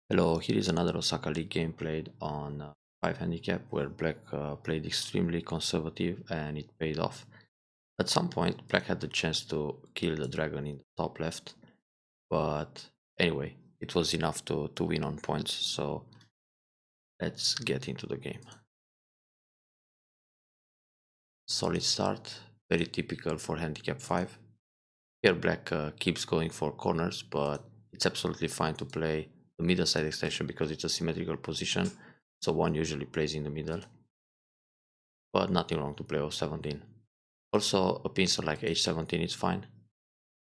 Hello, here is another Osaka League game played on 5 handicap where black played extremely conservative and it paid off. At some point, black had the chance to kill the dragon in the top left, but anyway, it was enough to win on points, so let's get into the game. Solid start, very typical for handicap 5. Here black keeps going for corners, but it's absolutely fine to play the middle side extension because it's a symmetrical position, so one usually plays in the middle. But nothing wrong to play o17. Also, a pincer like h17 is fine.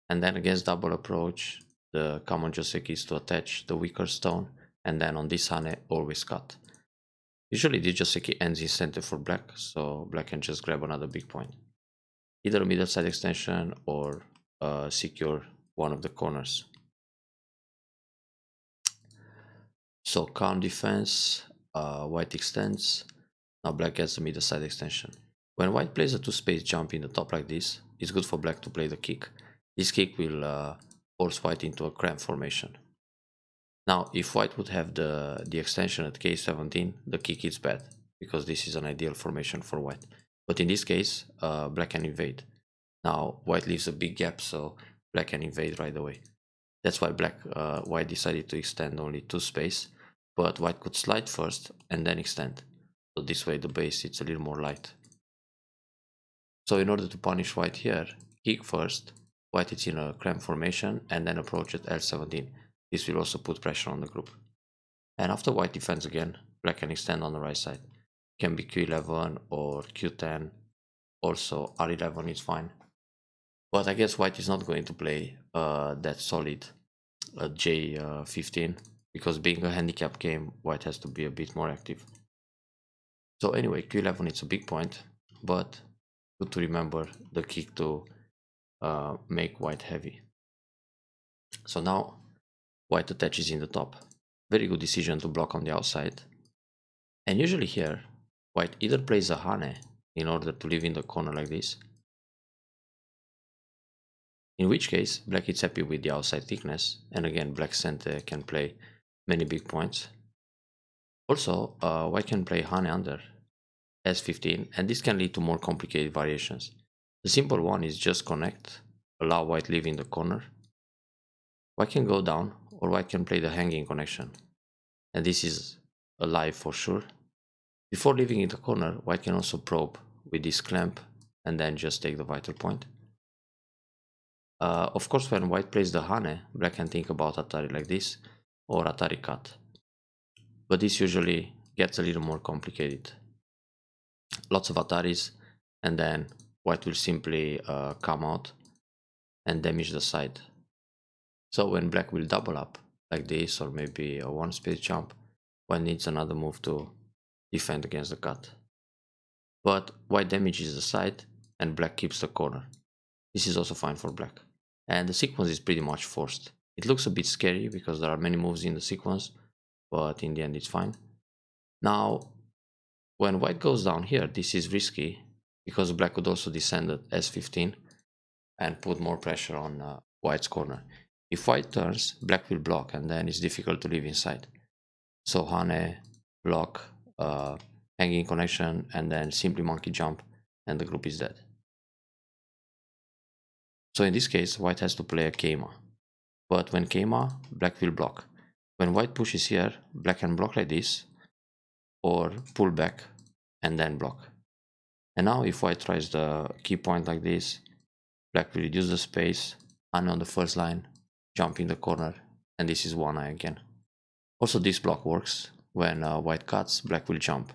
And then against double approach, the common joseki is to attach the weaker stone, and then on this hane, always cut. Usually this joseki ends in center for black, so black can just grab another big point. Either a middle side extension or secure one of the corners. So calm defense, white extends, now black gets the middle side extension. When white plays a 2-space jump in the top like this, it's good for black to play the kick. This kick will force white into a cramp formation. Now, if white would have the extension at k17, the kick is bad, because this is an ideal formation for white. But in this case, black can invade. Now, white leaves a big gap, so black can invade right away. That's why white decided to extend only 2 space, but white could slide first and then extend. So this way the base is a little more light. So in order to punish white here, kick first, white is in a cramp formation, and then approach at L17. This will also put pressure on the group. And after white defends again, black can extend on the right side. Can be Q11 or Q10, also R11 is fine. But I guess white is not going to play that solid J15, because being a handicap game, white has to be a bit more active. So anyway, Q11 is a big point, but good to remember the kick to make white heavy. So now white attaches in the top. Very good decision to block on the outside. And usually here, white either plays a hane in order to live in the corner like this, in which case black is happy with the outside thickness, and again black center can play many big points. Also, white can play hane under S15, and this can lead to more complicated variations. The simple one is just connect, allow white live in the corner. White can go down, or white can play the hanging connection, and this is alive for sure. Before leaving in the corner, white can also probe with this clamp and then just take the vital point. Of course, when white plays the hane, black can think about Atari like this or Atari cut, but this usually gets a little more complicated. Lots of Ataris, and then white will simply come out and damage the side. So when black will double up like this, or maybe a 1-space jump, white needs another move to defend against the cut. But white damages the side and black keeps the corner. This is also fine for black. And the sequence is pretty much forced. It looks a bit scary because there are many moves in the sequence, but in the end it's fine. Now, when white goes down here, this is risky because black could also descend at S15 and put more pressure on white's corner. If white turns, black will block, and then it's difficult to live inside. So hane, block, hanging connection, and then simply monkey jump, and the group is dead. So in this case, white has to play a keima. But when keima, black will block. When white pushes here, black can block like this, or pull back and then block. And now if white tries the key point like this, black will reduce the space, hane on the first line, jump in the corner, and this is one eye again. Also this block works. When white cuts, black will jump.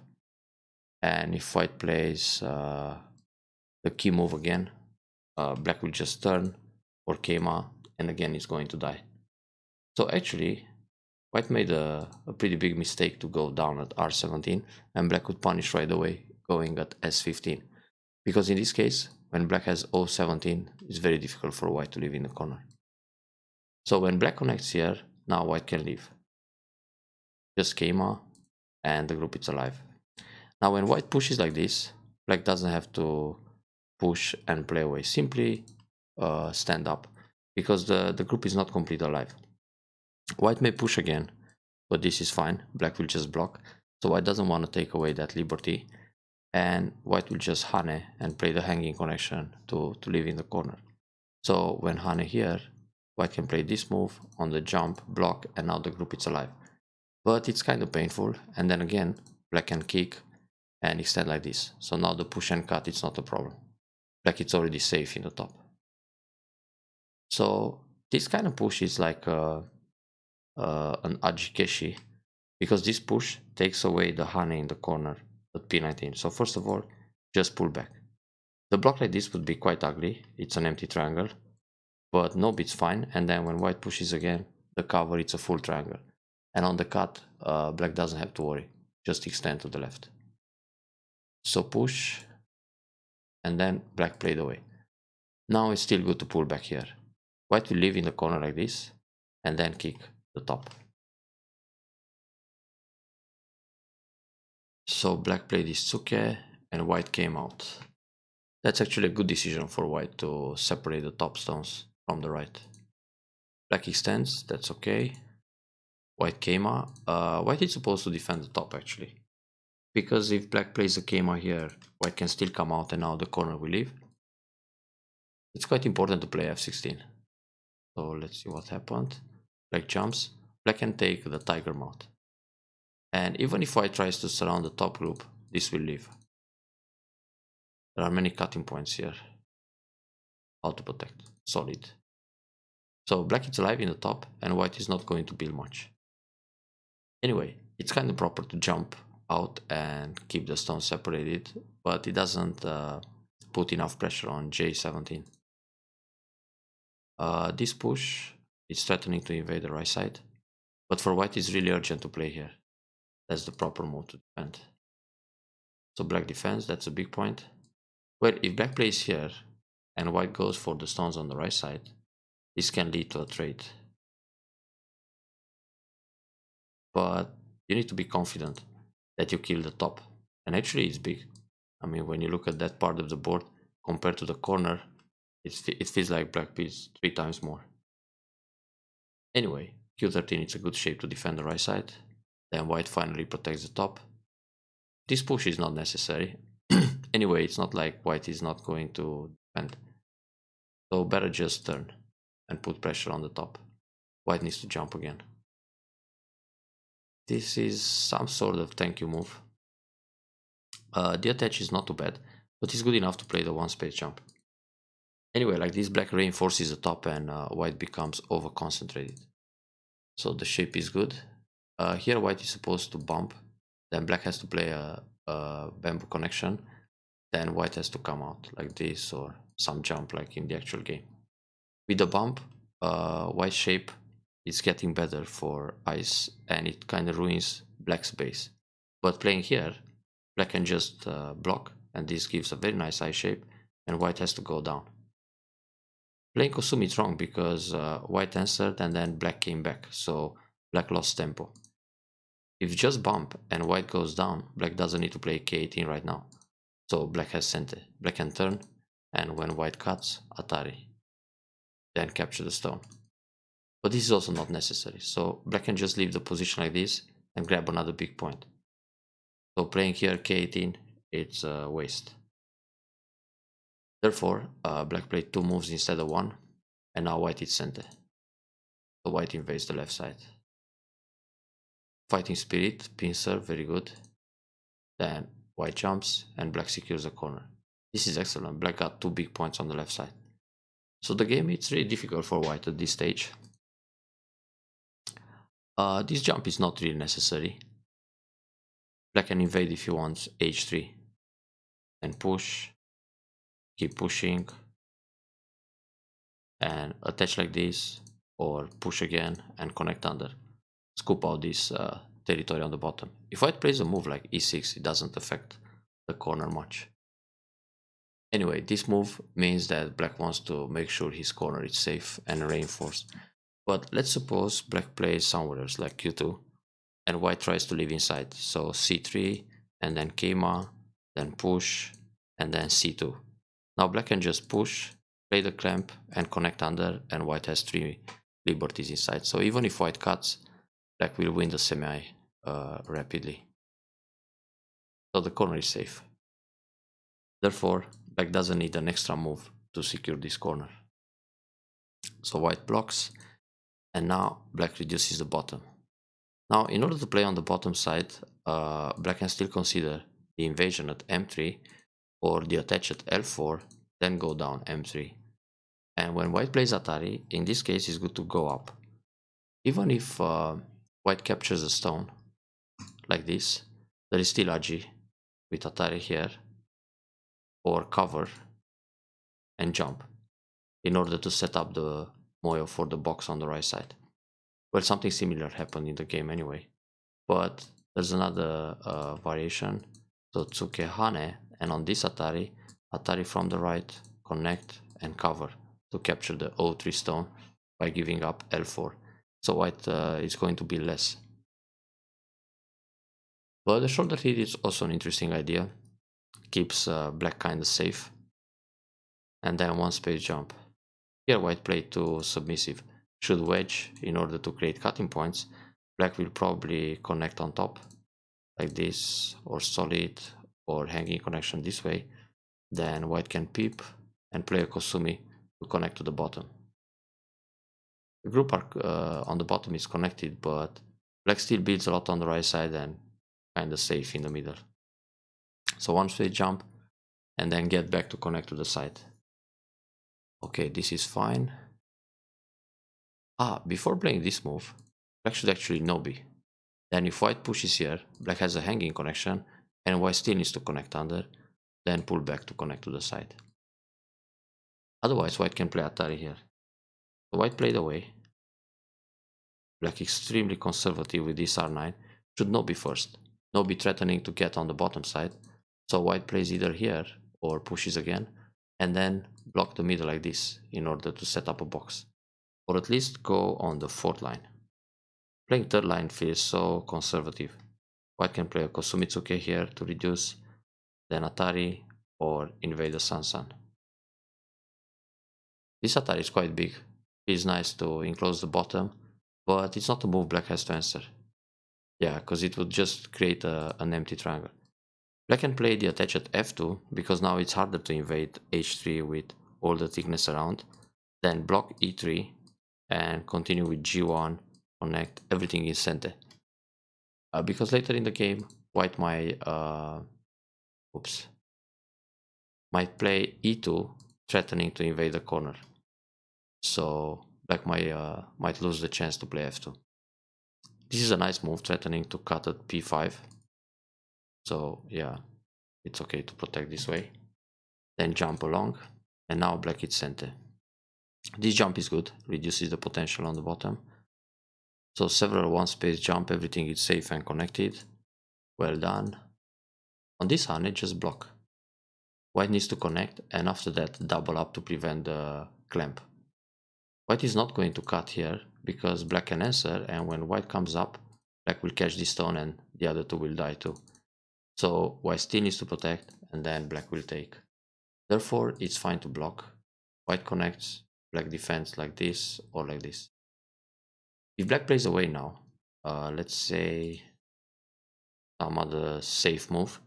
And if white plays the key move again, black will just turn or keima, and again it's going to die. So actually, white made a pretty big mistake to go down at R17, and black could punish right away going at S15. Because in this case, when black has O17, it's very difficult for white to live in the corner. So when black connects here, now white can leave. Just keima, and the group is alive. Now when white pushes like this, black doesn't have to push and play away. Simply stand up, because the group is not completely alive. White may push again, but this is fine. Black will just block, so white doesn't want to take away that liberty, and white will just hane and play the hanging connection to live in the corner. So when hane here, white can play this move on the jump, block, and now the group is alive. But it's kind of painful, and then again black can kick and extend like this. So now the push and cut, it's not a problem. Black is already safe in the top. So this kind of push is like an ajikeshi, because this push takes away the hane in the corner at p19. So first of all, just pull back. The block like this would be quite ugly. It's an empty triangle, but no bit's fine. And then when white pushes again, the cover, it's a full triangle. And on the cut, black doesn't have to worry. Just extend to the left. So push, and then black played away. Now it's still good to pull back here. White will live in the corner like this, and then kick the top. So black played this tsuke, and white came out. That's actually a good decision for white to separate the top stones from the right. Black extends, that's okay. White keima. White is supposed to defend the top actually, because if black plays a keima here, white can still come out and now the corner will leave. It's quite important to play f16. So let's see what happened. Black jumps. Black can take the tiger mount. And even if white tries to surround the top group, this will leave. There are many cutting points here. How to protect. Solid. So black is alive in the top and white is not going to build much. Anyway, it's kind of proper to jump out and keep the stones separated, but it doesn't put enough pressure on J17. This push is threatening to invade the right side, but for white it's really urgent to play here. That's the proper move to defend. So black defends, that's a big point. Well, if black plays here and white goes for the stones on the right side, this can lead to a trade. But you need to be confident that you kill the top. And actually it's big. I mean, when you look at that part of the board compared to the corner, it feels like black plays 3 times more. Anyway, Q13 is a good shape to defend the right side. Then white finally protects the top. This push is not necessary. Anyway, it's not like white is not going to defend. So better just turn and put pressure on the top. White needs to jump again. This is some sort of thank you move. The attach is not too bad, but it's good enough to play the one space jump. Anyway, like this, black reinforces the top and white becomes over concentrated. So the shape is good. Here white is supposed to bump, then black has to play a bamboo connection, then white has to come out like this or some jump like in the actual game. With the bump, white shape is getting better for ice and it kind of ruins black's base. But playing here, black can just block and this gives a very nice ice shape and white has to go down. Playing Kosumi is wrong because white answered and then black came back, so black lost tempo. If you just bump and white goes down, black doesn't need to play K18 right now. So black has sente. Black can turn, and when white cuts, Atari. Then capture the stone. But this is also not necessary, so black can just leave the position like this and grab another big point. So playing here K18, it's a waste. Therefore, black played 2 moves instead of 1, and now white is sente. So white invades the left side. Fighting spirit, pincer, very good. Then white jumps and black secures a corner. This is excellent. Black got 2 big points on the left side. So the game, it's really difficult for white at this stage. This jump is not really necessary. Black can invade if he wants h3 and push, keep pushing and attach like this, or push again and connect under, scoop out this territory on the bottom. If white plays a move like e6, it doesn't affect the corner much. Anyway, this move means that black wants to make sure his corner is safe and reinforced. But let's suppose black plays somewhere else like q2 and white tries to live inside. So c3 and then keima, then push and then c2. Now black can just push, play the clamp and connect under, and white has 3 liberties inside. So even if white cuts, black will win the semi rapidly. So the corner is safe. Therefore, black doesn't need an extra move to secure this corner. So white blocks, and now black reduces the bottom. Now, in order to play on the bottom side, black can still consider the invasion at m3 or the attach at l4, then go down m3. And when white plays Atari, in this case it's good to go up. Even if white captures a stone, like this, there is still Agi with Atari here, or cover and jump, in order to set up the moyo for the box on the right side. Well, something similar happened in the game anyway. But there's another variation, so Tsuke Hane, and on this Atari, Atari from the right, connect and cover to capture the O3 stone by giving up L4. So white is going to be less. But the shoulder hit is also an interesting idea, keeps black kinda safe. And then one space jump. Here white played too submissive, should wedge in order to create cutting points. Black will probably connect on top, like this, or solid, or hanging connection this way. Then white can peep and play a Kosumi to connect to the bottom. The group arc on the bottom is connected, but black still builds a lot on the right side and kinda safe in the middle. So one straight jump and then get back to connect to the side. Okay, this is fine. Before playing this move, black should actually no-B. Then if white pushes here, black has a hanging connection and white still needs to connect under, then pull back to connect to the side. Otherwise white can play Atari here. So white played away. Black extremely conservative with this R9, should no-B first. No-B threatening to get on the bottom side. So white plays either here or pushes again, and then block the middle like this in order to set up a box. Or at least go on the fourth line. Playing third line feels so conservative. White can play a Kosumitsuke here to reduce, then Atari, or invade the Sansan. This Atari is quite big. Feels nice to enclose the bottom, but it's not a move black has to answer. Yeah, because it would just create an empty triangle. Black can play the attach at f2, because now it's harder to invade h3 with all the thickness around, then block e3, and continue with g1, connect, everything is center. Because later in the game, white might play e2, threatening to invade the corner. So black might lose the chance to play f2. This is a nice move, threatening to cut at p5. So yeah, it's okay to protect this way. Then jump along, and now black hits center. This jump is good, reduces the potential on the bottom. So several one space jump, everything is safe and connected. Well done. On this Hane, just block. White needs to connect, and after that double up to prevent the clamp. White is not going to cut here, because black can answer, and when white comes up, black will catch this stone and the other two will die too. So white still needs to protect, and then black will take. Therefore, it's fine to block. White connects, black defends like this or like this. If black plays away now, let's say some other safe move,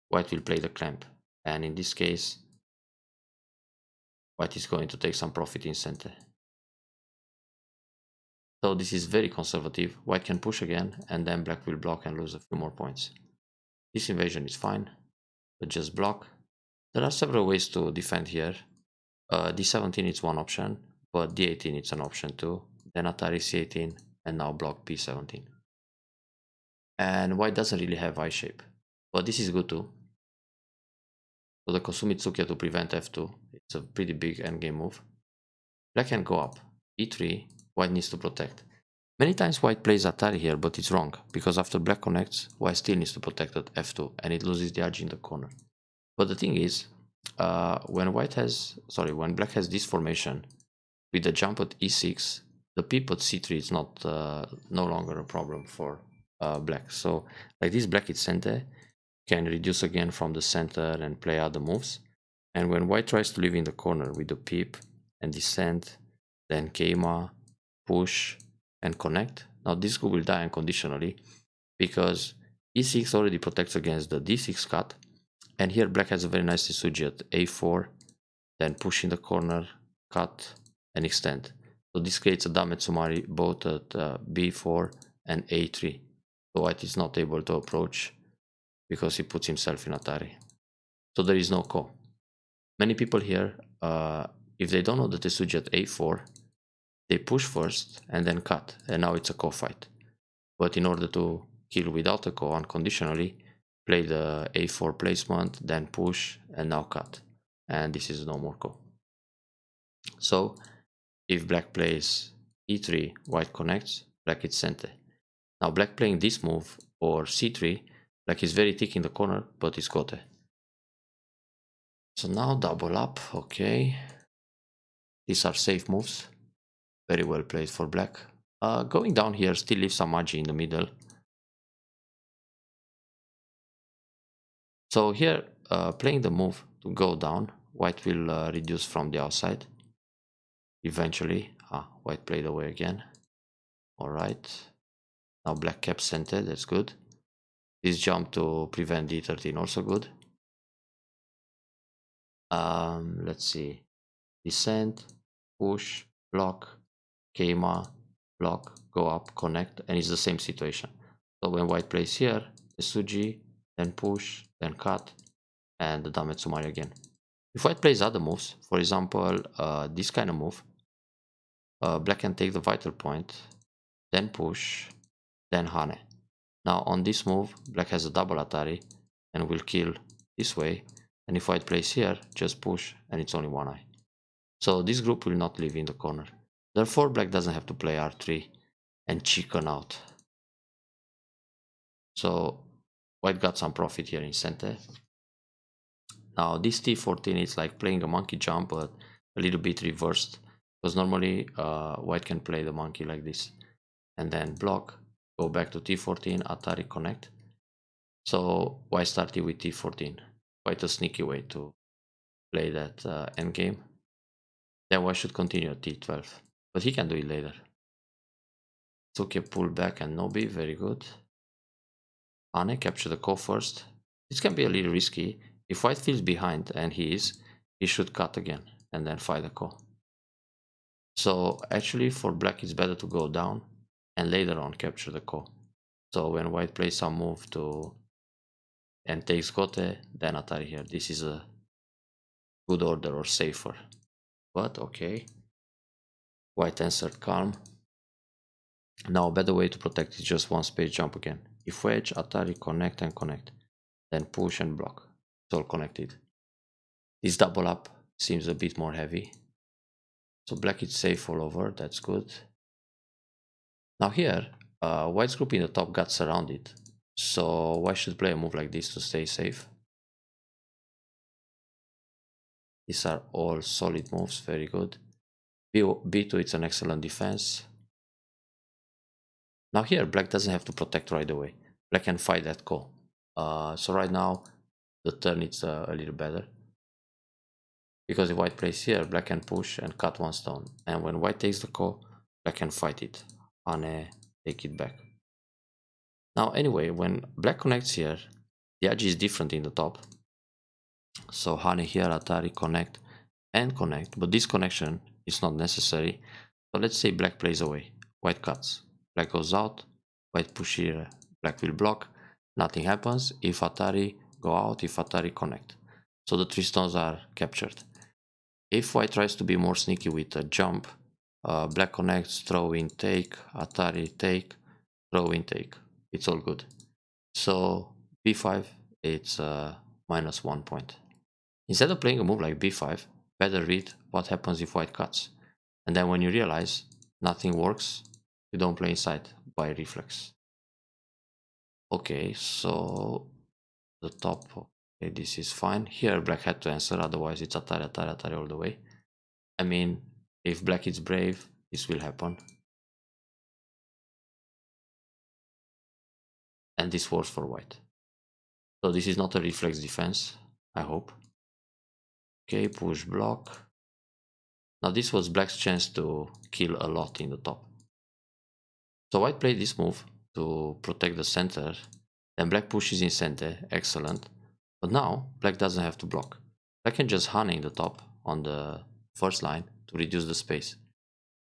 white will play the clamp. And in this case, white is going to take some profit in center. So this is very conservative. White can push again, and then black will block and lose a few more points. This invasion is fine, but just block. There are several ways to defend here. D17 is one option, but D18 is an option too. Then Atari C18, and now block P17. And white doesn't really have I shape, but this is good too. So the Kosumitsuke to prevent f2, it's a pretty big endgame move. Black can go up, e3, white needs to protect. Many times white plays Atari here, but it's wrong, because after black connects, white still needs to protect at f2, and it loses the edge in the corner. But the thing is, when black has this formation, with the jump at e6, the peep at c3 is not no longer a problem for black. So like this, black is center, can reduce again from the center and play other moves. And when white tries to live in the corner with the peep and descend, then keima, push and connect, Now this group will die unconditionally because e6 already protects against the d6 cut, and here black has a very nice Tsuji at a4, then push in the corner, cut, and extend. So this creates a Dametsumari both at b4 and a3. So white is not able to approach because he puts himself in Atari. So there is no ko. Many people here, if they don't know the Tsuji at a4, they push first and then cut, and now it's a ko fight. But in order to kill without a ko unconditionally, play the a4 placement, then push, and now cut. And this is no more ko. So if black plays e3, white connects, black is sente. Now black playing this move or c3, black is very thick in the corner, but it's gote. So now double up, okay. These are safe moves, very well played for black. Going down here still leaves some agi in the middle. So here, playing the move to go down, white will reduce from the outside. Eventually, white played away again. Alright, now black kept center, that's good. This jump to prevent d13 also good. Let's see, descent, push, block, keima, block, go up, connect, and it's the same situation. So when white plays here, the Tsuji, then push, then cut, and the Dametsumari again. If white plays other moves, for example, this kind of move, black can take the vital point, then push, then hane. Now on this move, black has a double Atari and will kill this way. And if white plays here, just push and it's only one eye. So this group will not live in the corner. Therefore, black doesn't have to play r3 and chicken out. So white got some profit here in center. Now this t14 is like playing a monkey jump, but a little bit reversed. Because normally white can play the monkey like this. And then block, go back to t14, Atari connect. So white started with t14. Quite a sneaky way to play that endgame. Then white should continue at t12. But he can do it later. Took a pull back and nobi, very good. Hane, capture the ko first. This can be a little risky. If white feels behind, and he should cut again and then fight the ko. So actually for black it's better to go down and later on capture the ko. So when white plays some move and takes gote, then Atari here. This is a good order or safer. But okay. White answered calm. Now a better way to protect is just one space jump again. If wedge, Atari connect and connect. Then push and block. It's all connected. This double up seems a bit more heavy. So black is safe all over, that's good. Now here, white's group in the top got surrounded. So white should play a move like this to stay safe. These are all solid moves, very good. B2, it's an excellent defense. Now here, black doesn't have to protect right away. Black can fight that ko. So right now, the turn is a little better. Because if white plays here, black can push and cut one stone. And when white takes the ko, black can fight it. Hane, take it back. Now anyway, when black connects here, the agi is different in the top. So Hane here, Atari connect and connect, but this connection is not necessary. So let's say black plays away, white cuts, black goes out, white push here, black will block, nothing happens. If Atari go out, if Atari connect. So the three stones are captured. If white tries to be more sneaky with a jump, black connects, throw in, take, Atari take, throw in, take. It's all good. So b5, it's -1 point. Instead of playing a move like b5, better read what happens if white cuts. And then when you realize nothing works, you don't play inside by reflex. Okay, so the top, okay, this is fine. Here black had to answer, otherwise it's Atari, Atari, Atari all the way. I mean, if black is brave, this will happen. And this works for white. So this is not a reflex defense, I hope. Okay, push block. Now this was black's chance to kill a lot in the top. So white played this move to protect the center, then black pushes in center, excellent. But now black doesn't have to block. Black can just hane in the top on the first line to reduce the space.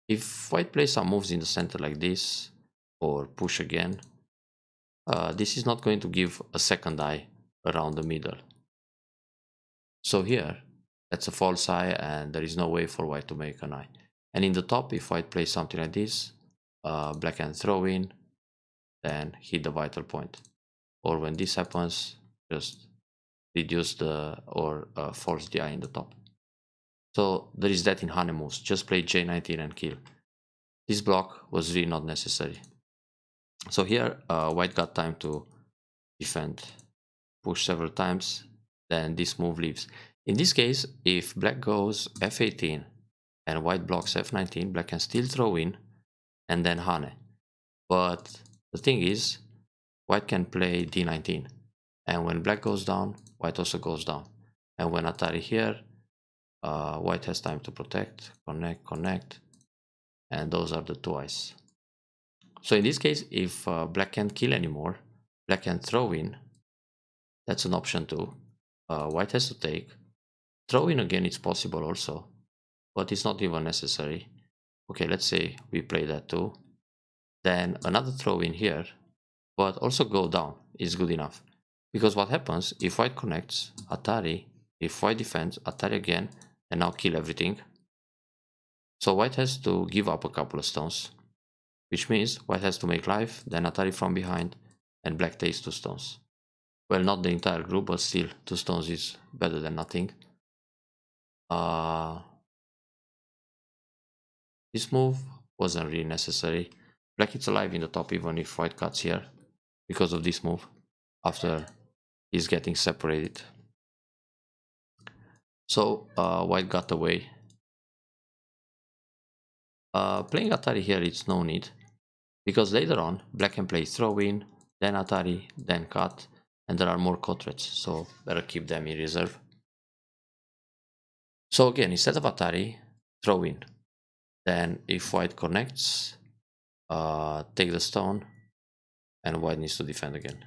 If white plays some moves in the center like this, or push again, this is not going to give a second eye around the middle. So here, that's a false eye and there is no way for white to make an eye. And in the top, if white plays something like this, black can throw in, then hit the vital point. Or when this happens, just reduce the, or force the eye in the top. So there is that in hane moves, just play J19 and kill. This block was really not necessary. So here, white got time to defend, push several times, then this move leaves. In this case, if black goes f18 and white blocks f19, black can still throw in and then hane. But the thing is, white can play d19, and when black goes down, white also goes down. And when Atari here, white has time to protect, connect, and those are the two eyes. So in this case, if black can't kill anymore, black can throw in. That's an option too. White has to take. Throw in again, it's possible also, but it's not even necessary. Okay, let's say we play that too. Then another throw in here, but also go down is good enough. Because what happens if white connects, Atari, if white defends, Atari again, and now kill everything. So white has to give up a couple of stones, which means white has to make life, then Atari from behind, and black takes 2 stones. Well, not the entire group, but still 2 stones is better than nothing. This move wasn't really necessary. Black is alive in the top even if white cuts here because of this move after he's getting separated. So white got away. Playing Atari here, it's no need, because later on black can play throw in, then Atari, then cut, and there are more cut threats, so better keep them in reserve. So again, instead of Atari, throw in. Then if white connects, take the stone, and white needs to defend again.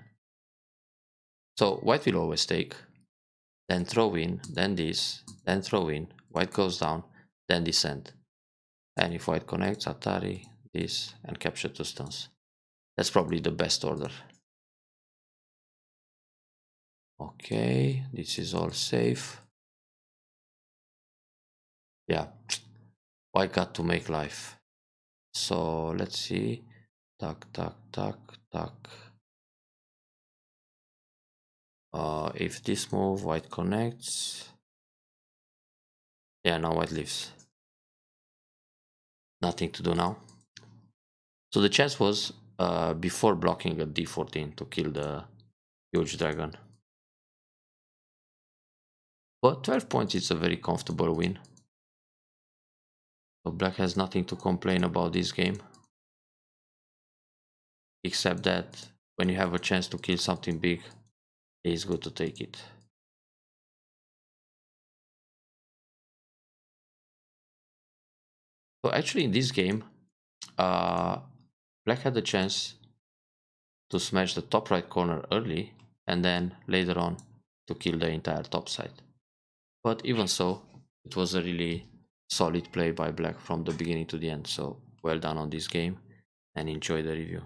So white will always take, then throw in, then this, then throw in, white goes down, then descend. And if white connects, Atari, this, and capture 2 stones. That's probably the best order. Okay, this is all safe. Yeah, white got to make life. So let's see. Tuck, tuck, tuck, tuck. If this move, white connects. Yeah, now white leaves. Nothing to do now. So the chance was before blocking a d14 to kill the huge dragon. But 12 points is a very comfortable win. So black has nothing to complain about this game. Except that when you have a chance to kill something big, it's good to take it. So actually in this game, black had the chance to smash the top right corner early and then later on to kill the entire top side. But even so, it was a really solid play by black from the beginning to the end. So well done on this game and enjoy the review.